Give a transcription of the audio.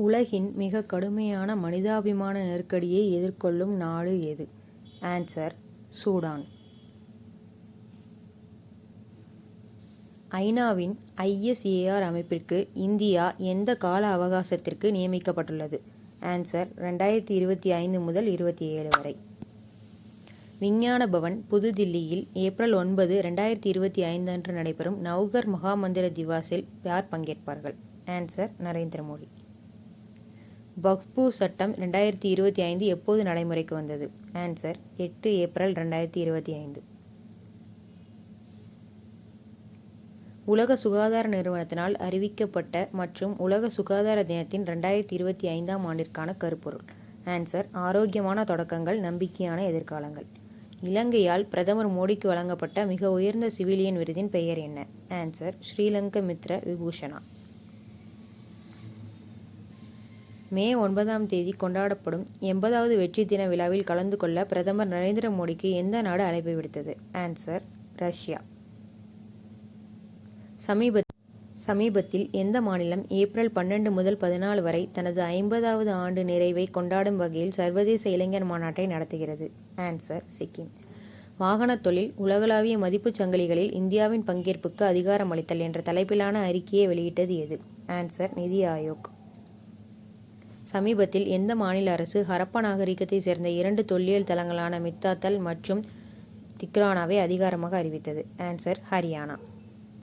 உலகின் மிக கடுமையான மனிதாபிமான நெருக்கடியை எதிர்கொள்ளும் நாடு எது? Answer: Sudan. ஐநாவின் ISAR அமைப்பிற்கு இந்தியா எந்த கால அவகாசத்திற்கு நியமிக்கப்பட்டுள்ளது? ஆன்சர்: 2025 முதல் 27 வரை. விஞ்ஞான பவன், புதுதில்லியில் ஏப்ரல் 9, 2025 அன்று நடைபெறும் நவ்கர் மகாமந்திர திவாஸில் யார் பங்கேற்பார்கள்? ஆன்சர்: நரேந்திர மோடி. வக்ஃபு சட்டம் 2025 எப்போது நடைமுறைக்கு வந்தது? Answer: 8 April 2025. உலக சுகாதார நிறுவனத்தினால் அறிவிக்கப்பட்ட மற்றும் உலக சுகாதார தினத்தின் 2025 ஆண்டிற்கான கருப்பொருள்? ஆன்சர்: ஆரோக்கியமான தொடக்கங்கள், நம்பிக்கையான எதிர்காலங்கள். இலங்கையால் பிரதமர் மோடிக்கு வழங்கப்பட்ட மிக உயர்ந்த சிவிலியன் விருதின் பெயர் என்ன? ஆன்சர்: ஸ்ரீலங்கா மித்ர விபூஷணா. மே 9ஆம் தேதி கொண்டாடப்படும் 80வது வெற்றி தின விழாவில் கலந்து கொள்ள பிரதமர் நரேந்திர மோடிக்கு எந்த நாடு அழைப்பு விடுத்தது? Answer: Russia. சமீபத்தில் எந்த மாநிலம் ஏப்ரல் 12 முதல் 14 வரை தனது 50வது ஆண்டு நிறைவை கொண்டாடும் வகையில் சர்வதேச இளைஞர் மாநாட்டை நடத்துகிறது? ஆன்சர்: சிக்கிம். வாகனத் தொழில் உலகளாவிய மதிப்புச் சங்கிலிகளில் இந்தியாவின் பங்கேற்புக்கு அதிகாரம் அளித்தல் என்ற தலைப்பிலான அறிக்கையை வெளியிட்டது எது? ஆன்சர்: நிதி ஆயோக். சமீபத்தில் எந்த மாநில அரசு ஹரப்பா நாகரிகத்தை சேர்ந்த 2 தொல்லியல் தலங்களான மித்தாத்தல் மற்றும் திக்ரானாவை அதிகாரமாக அறிவித்தது? ஆன்சர்: ஹரியானா.